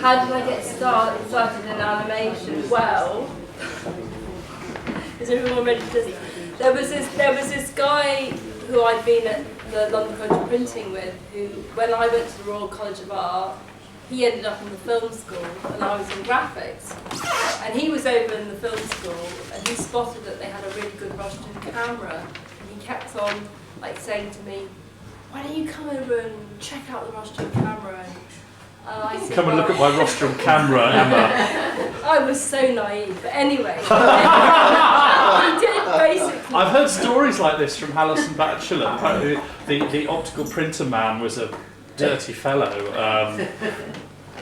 How did I get started in animation? Well, is everyone ready to? There was this guy who I'd been at the London College of Printing with, who, when I went to the Royal College of Art, he ended up in the film school and I was in graphics. And he was over in the film school and he spotted that they had a really good Russian camera. And he kept on saying to me, why don't you come over and check out the Russian camera? And I said, come and look at my rostrum camera, Emma. I was so naive, but anyway. He did basically. I've heard stories like this from Alison Batchelor. Apparently the optical printer man was a dirty fellow.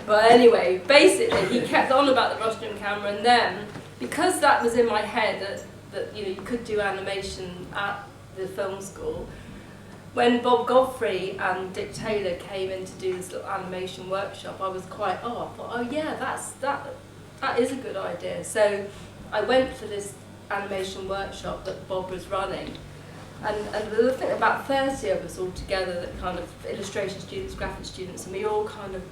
But anyway, basically he kept on about the Russian camera, and then, because that was in my head that you could do animation at the film school, when Bob Godfrey and Dick Taylor came in to do this little animation workshop, I was quite, I thought, oh yeah, that is a good idea. So I went for this animation workshop that Bob was running, and there were about 30 of us all together, that kind of illustration students, graphic students, and we all kind of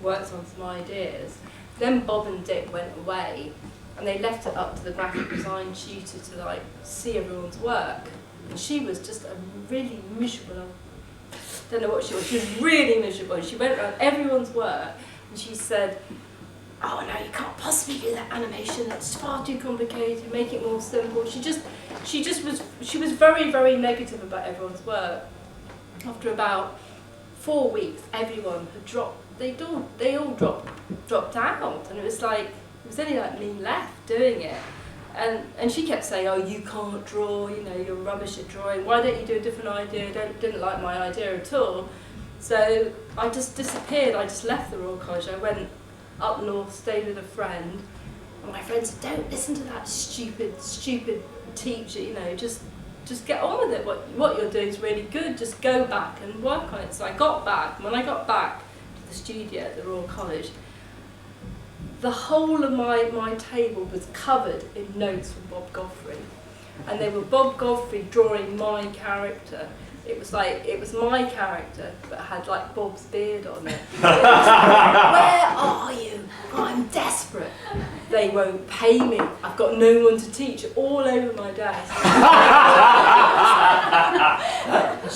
worked on some ideas. Then Bob and Dick went away, and they left it up to the graphic design tutor to see everyone's work. And she was just a really miserable, don't know what she was really miserable. She went around everyone's work and she said, oh no, you can't possibly do that animation, that's far too complicated, make it more simple. She was very, very negative about everyone's work. After about 4 weeks, everyone had dropped, they all dropped out, and it was only me left doing it. And she kept saying, oh, you can't draw, you're rubbish at drawing, why don't you do a different idea? Didn't like my idea at all. So I just disappeared, I just left the Royal College. I went up north, stayed with a friend, and my friend said, don't listen to that stupid teacher, just get on with it. What you're doing is really good, just go back and work on it. So I got back, and when I got back to the studio at the Royal College, the whole of my table was covered in notes from Bob Godfrey. And they were Bob Godfrey drawing my character. It was my character, but had Bob's beard on it. It was where are you? I'm desperate. They won't pay me. I've got no one to teach. All over my desk.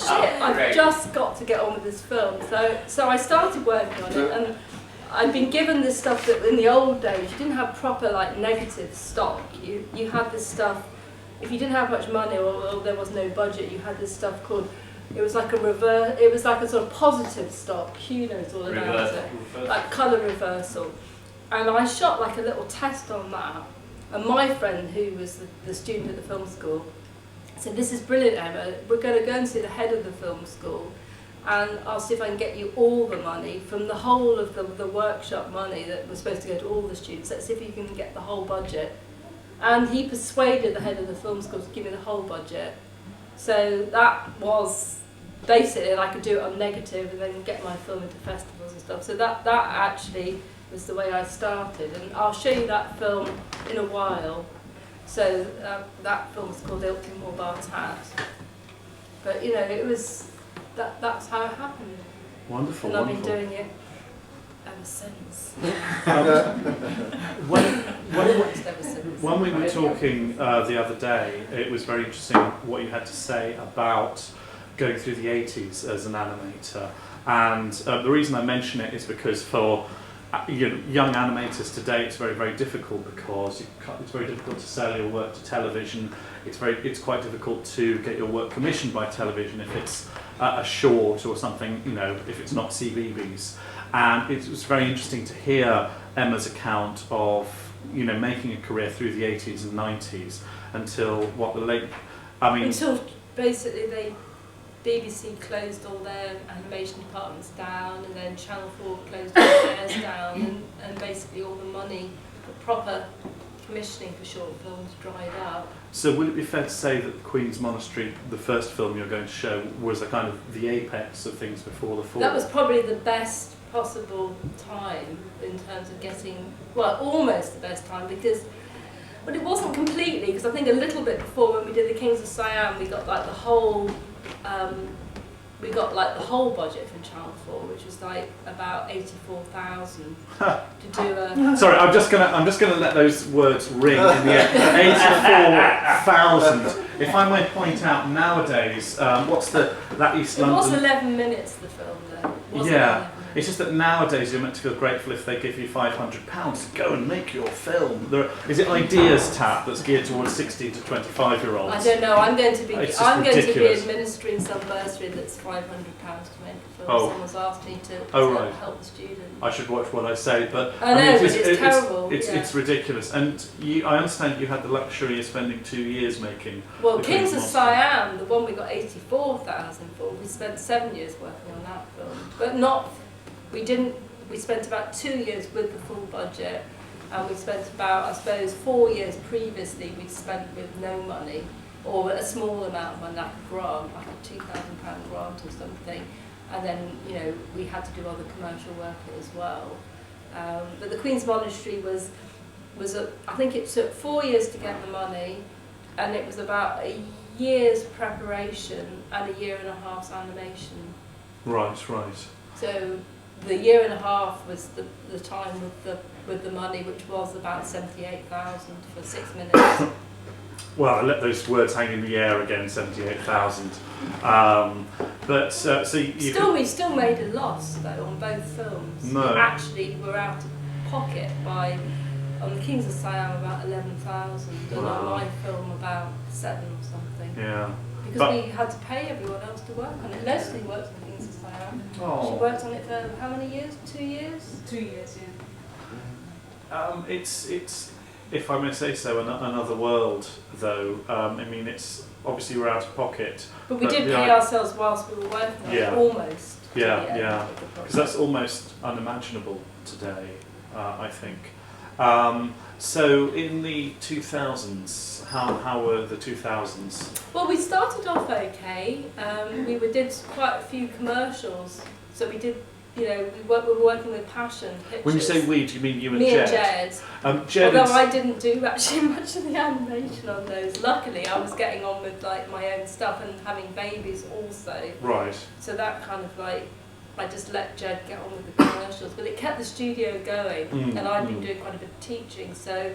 Shit, I've just got to get on with this film. So I started working on it, and I'd been given this stuff that in the old days you didn't have proper negative stock. You had this stuff, if you didn't have much money or there was no budget, you had this stuff called, it was like a sort of positive stock. Hugh knows all about it. Like colour reversal. And I shot a little test on that. And my friend, who was the student at the film school, said, this is brilliant, Emma, we're going to go and see the head of the film school, and I'll see if I can get you all the money from the whole of the workshop money that was supposed to go to all the students. Let's see if you can get the whole budget. And he persuaded the head of the film school to give me the whole budget. So that was basically, I could do it on negative and then get my film into festivals and stuff. So that actually was the way I started. And I'll show you that film in a while. So that film's called Ilkla, Moor, Baht. But it was, that's how it happened. Wonderful, and wonderful. I've been doing it ever since. When we were talking the other day, it was very interesting what you had to say about going through the 80s as an animator. And the reason I mention it is because for young animators today, it's very, very difficult because it's very difficult to sell your work to television. It's quite difficult to get your work commissioned by television if it's a short or something, if it's not CBeebies. And it was very interesting to hear Emma's account of, making a career through the 80s and 90s until until basically BBC closed all their animation departments down, and then Channel 4 closed all theirs down, and basically all the money for proper commissioning for short films dried up. So would it be fair to say that Queen's Monastery, the first film you're going to show, was a kind of the apex of things before the fall? That was probably the best possible time in terms of getting, almost the best time, but it wasn't completely, because I think a little bit before, when we did The Kings of Siam, we got the whole we got like the whole budget from Channel 4, which was like about 84,000 to do a. Sorry, I'm just gonna let those words ring in the air. 84,000. If I may point out nowadays, what's that East London? It was 11 minutes the film though. Wasn't Yeah. 11 minutes. It's just that nowadays you're meant to feel grateful if they give you £500 to go and make your film. Is it Ideas Tap that's geared towards 16 to 25-year-olds? I don't know. I'm going to be ridiculous. administering some bursary that's £500 to make a film. Oh. Someone's asked me to Right. help the student. I should watch what I say, but I know, but it's terrible. It's ridiculous. And I understand you had the luxury of spending 2 years making. Well, the Kings of Monastery. Siam, the one we got 84,000 for, we spent 7 years working on that film, but not. We didn't. We spent about 2 years with the full budget, and we spent about, I suppose, 4 years previously we spent with no money, or a small amount of money, like a grant, like a £2,000 grant or something, and then we had to do other commercial work as well. But the Queen's Monastery was I think it took 4 years to get the money, and it was about a year's preparation and a year and a half's animation. Right. So the year and a half was the time with the money, which was about 78,000 for 6 minutes. Well, I let those words hang in the air again. 78,000. But so we still made a loss though on both films. No. We actually were out of pocket by on the Kings of Siam about 11,000, and on my film about 7 or something. Yeah. Because we had to pay everyone else to work on it. Leslie worked on Kings of Siam. Oh. She worked on it for how many years? 2 years? 2 years, yeah. It's if I may say so, another world though. I mean, it's obviously we're out of pocket. But we did pay ourselves whilst we were working on it, almost. Yeah. Because that's almost unimaginable today, I think. So in the 2000s, how were the 2000s? Well, we started off okay. We did quite a few commercials. So we did, we were working with passion. Pictures. When you say we, do you mean you and Me Jed? And Jed. Jed Although I didn't do actually much of the animation on those. Luckily, I was getting on with like my own stuff and having babies also. Right. So that kind of like, I just let Jed get on with the commercials, but it kept the studio going, and I'd been doing quite a bit of teaching, so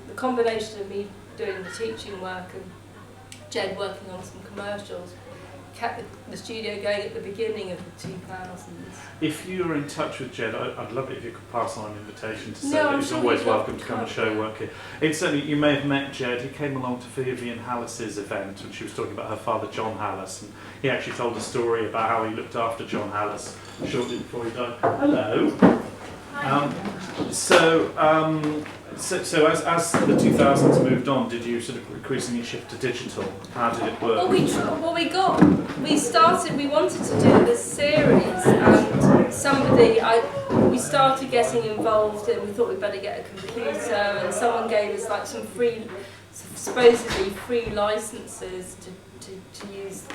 the combination of me doing the teaching work and Jed working on some commercials kept the studio going at the beginning of the 2000s. If you're in touch with Jed, I'd love it if you could pass on an invitation to say No, that I'm he's sure always he'd love welcome to to come and come, show yeah. work here. It's certainly, you may have met Jed. He came along to Vivian Hallis's event and she was talking about her father John Hallis, and he actually told a story about how he looked after John Hallis shortly before he died. Hello. So as the 2000s moved on, did you sort of increasingly shift to digital? How did it work? Well, we wanted to do this series, and we started getting involved, and we thought we'd better get a computer, and someone gave us like some supposedly free licenses to use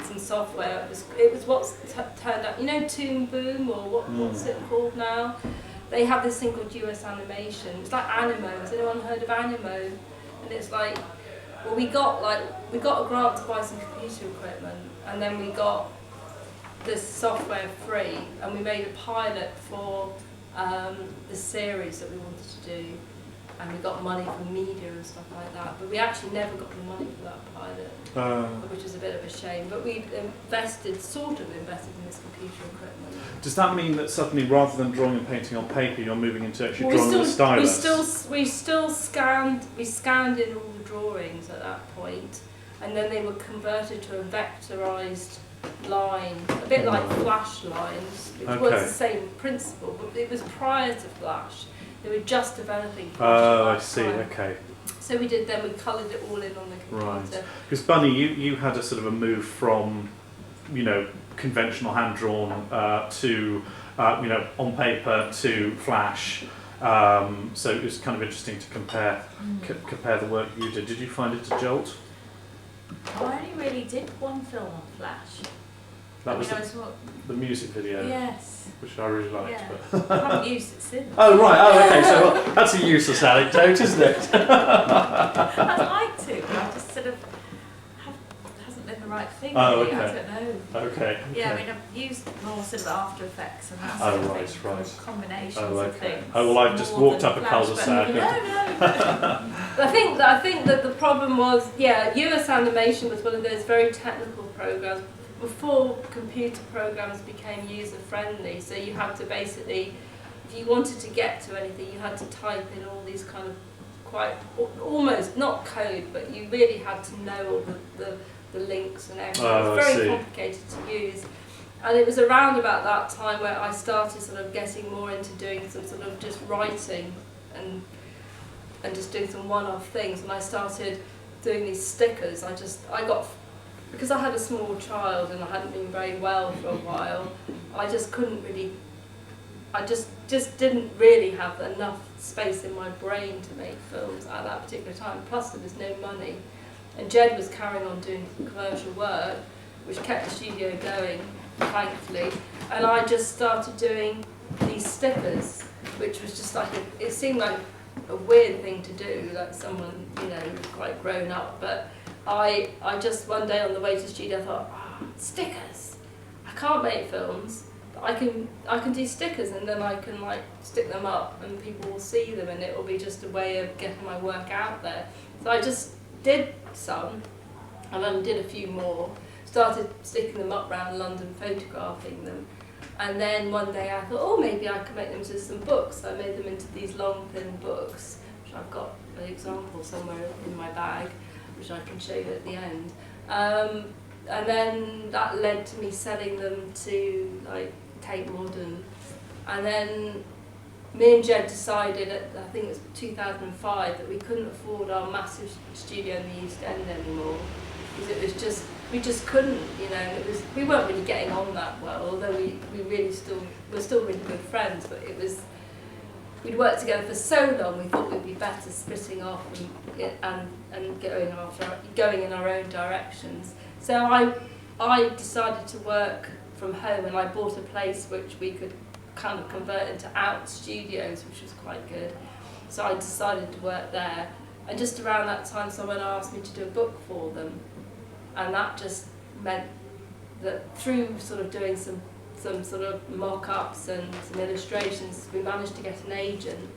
some software. It was what's turned out, Toon Boom, or what's it called now? They have this thing called US Animation. It's like Animo. Has anyone heard of Animo? And it's like, well, we got a grant to buy some computer equipment, and then we got this software free, and we made a pilot for the series that we wanted to do, and we got money from media and stuff like that. But we actually never got the money for that pilot, which is a bit of a shame. But we sort of invested in this computer equipment. Does that mean that suddenly, rather than drawing and painting on paper, you're moving into actually drawing with a stylus? We scanned in all the drawings at that point, and then they were converted to a vectorized line, a bit like Flash lines, which was the same principle, but it was prior to Flash. They were just developing Flash. Oh, I see. Time. Okay. So we coloured it all in on the computer. Right. Because Bunny, you had a sort of a move from, conventional hand-drawn to, on paper to Flash. So it was kind of interesting to compare the work you did. Did you find it a jolt? I only really did one film on Flash. That was the music video. Yes. Which I really liked. Yeah. But I haven't used it since. Oh right. Oh okay. So that's a useless anecdote, isn't it? I'd like to, but I just sort of hasn't been the right thing. Oh, really. okay. I don't know. Okay. Yeah, I okay. mean, I've used more sort of After Effects and that Oh, sort of right, thing, right. combinations Oh, of okay. things. Oh, well, I've just more walked than up a Flash, cul-de-sac. but no. I think that the problem was, yeah, US animation was one of those very technical programs before computer programs became user friendly. So you had to basically, if you wanted to get to anything, you had to type in all these kind of quite almost not code, but you really had to know all the links and everything. Oh, it was I very see. complicated to use. And it was around about that time where I started sort of getting more into doing some sort of just writing and just doing some one-off things. And I started doing these stickers. Because I had a small child and I hadn't been very well for a while, I just couldn't really, I just didn't really have enough space in my brain to make films at that particular time. Plus there was no money. And Jed was carrying on doing commercial work, which kept the studio going, thankfully. And I just started doing these stickers, which was just like, it seemed like a weird thing to do, like someone, you know, quite grown up. But I just one day on the way to the studio, I thought, stickers. I can't make films, but I can do stickers, and then I can like stick them up, and people will see them, and it will be just a way of getting my work out there. So I just did some, and then did a few more. Started sticking them up around London, photographing them, and then one day I thought, oh, maybe I could make them into some books. So I made them into these long, thin books, which I've got an example somewhere in my bag, which I can show you at the end. And then that led to me selling them to like Tate Modern. And then me and Jed decided, I think it was 2005, that we couldn't afford our massive studio in the East End anymore. Because it was just, we just couldn't, you know, we weren't really getting on that well, although we're still really good friends, but it was, we'd worked together for so long, we thought we'd be better splitting off and going in our own directions. So I decided to work from home, and I bought a place which we could kind of convert into out studios, which was quite good. So I decided to work there, and just around that time someone asked me to do a book for them, and that just meant that through sort of doing some sort of mock-ups and some illustrations, we managed to get an agent.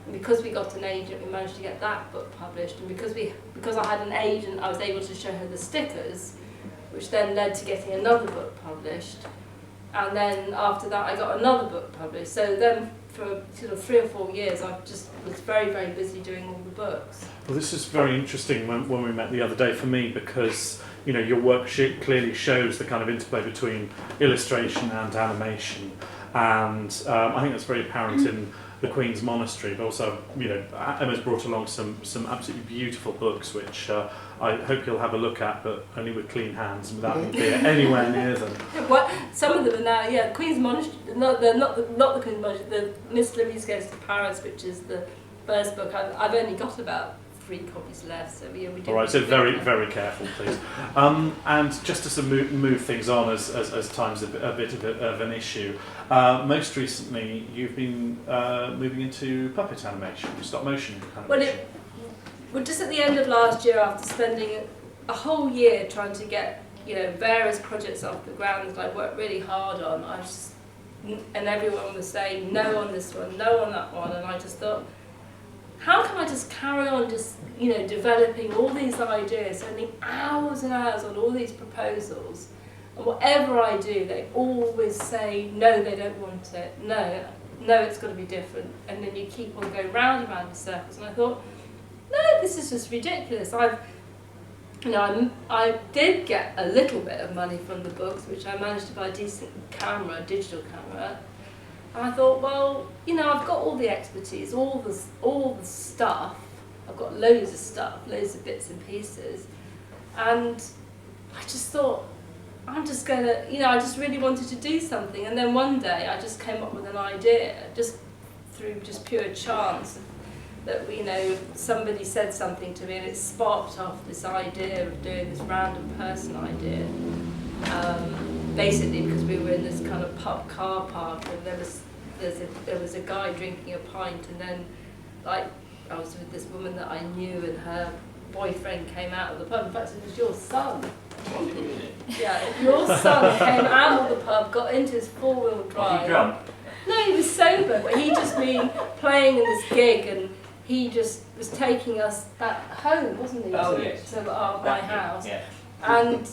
And because we got an agent, we managed to get that book published. And because I had an agent, I was able to show her the stickers, which then led to getting another book published. And then after that, I got another book published. So then for sort of 3 or 4 years, I just was very, very busy doing all the books. Well, this is very interesting when we met the other day for me, because you know your work clearly shows the kind of interplay between illustration and animation, and I think that's very apparent in the Queen's Monastery. But also, you know, Emma's brought along some absolutely beautiful books, which I hope you'll have a look at, but only with clean hands and without me being anywhere near them. Well, some of them are now, yeah, Queen's Monastery, not the Queen's Monastery, the Miss Louise Goes to Paris, which is the first book. I've only got about 3 copies left, so yeah, we do. All right, so very, very careful, please. And just to sort of move things on as time's a bit of an issue, most recently you've been moving into puppet animation, stop motion animation. Well, just at the end of last year, after spending a whole year trying to get, you know, various projects off the ground that I worked really hard on, and everyone was saying no on this one, no on that one, and I just thought, how can I just carry on just, you know, developing all these ideas, spending hours and hours on all these proposals, and whatever I do, they always say, no, they don't want it, no, it's got to be different, and then you keep on going round and round in circles, and I thought, no, this is just ridiculous. I did get a little bit of money from the books, which I managed to buy a decent camera, digital camera. And I thought, well, you know, I've got all the expertise, all the stuff. I've got loads of stuff, loads of bits and pieces. And I just thought, I'm just going to, you know, I just really wanted to do something. And then one day I just came up with an idea, just through just pure chance, that, you know, somebody said something to me and it sparked off this idea of doing this random person idea. Basically because we were in this kind of pub car park, and there was a guy drinking a pint, and then like I was with this woman that I knew, and her boyfriend came out of the pub. In fact, it was your son, Yeah, your son came out of the pub, got into his four-wheel drive. Was he drunk? No, he was sober, but he just been playing in this gig, and he just was taking us back home, wasn't he? Oh, to, yes. to my house. Yeah. And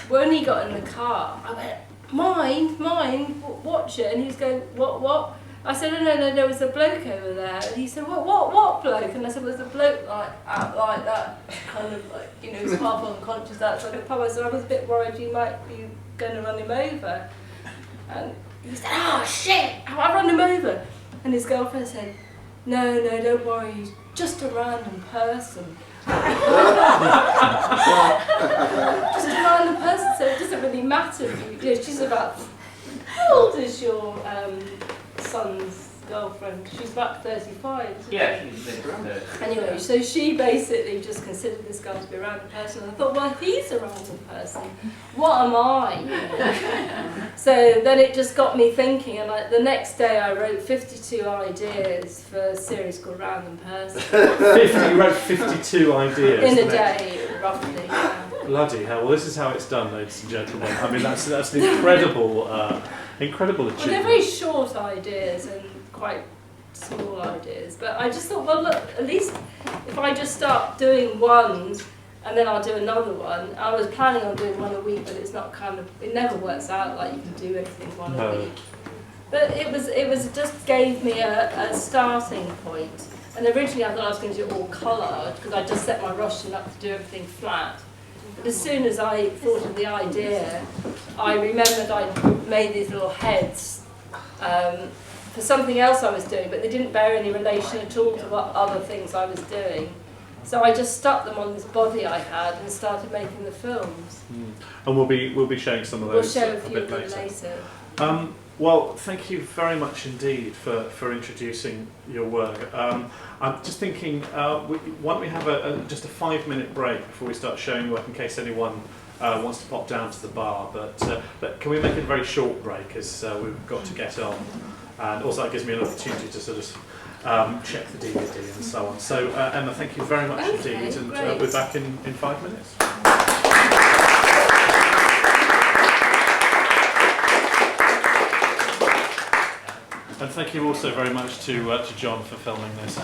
when he got in the car, I went, mine, watch it. And he was going, what? I said, no, there was a bloke over there. And he said, what bloke? And I said, well, there's a bloke out like that, kind of like, he was half unconscious outside the pub. I said, I was a bit worried you might be going to run him over. And he said, oh shit, I run him over. And his girlfriend said, no, don't worry, he's just a random person. Just a random person, so it doesn't really matter. She's about, how old is your son's girlfriend? She's about 35, isn't Yeah, she? she's around there. Anyway, so she basically just considered this guy to be a random person. And I thought, well, he's a random person. What am I? So then it just got me thinking, and the next day I wrote 52 ideas for a series called Random Person. You wrote 52 ideas. In a day, roughly, yeah. Bloody hell! Well, this is how it's done, ladies and gentlemen. I mean, that's an incredible achievement. Well, they're very short ideas and quite small ideas, but I just thought, well, look, at least if I just start doing one and then I'll do another one. I was planning on doing one a week, but it's not it never works out like you can do anything one a week. But it was just gave me a starting point. And originally I thought I was going to do it all coloured because I just set my Russian up to do everything flat. But as soon as I thought of the idea, I remembered I'd made these little heads for something else I was doing, but they didn't bear any relation at all to what other things I was doing. So I just stuck them on this body I had and started making the films. And we'll be showing some of We'll those show a a few bit of them later. later. Well, thank you very much indeed for introducing your work. I'm just thinking, why don't we have just a 5-minute break before we start showing work in case anyone wants to pop down to the bar. But can we make it a very short break as we've got to get on? And also that gives me an opportunity to sort of check the DVD and so on. So Emma, thank you very much indeed, and we're back in 5 minutes. And thank you also very much to John for filming this.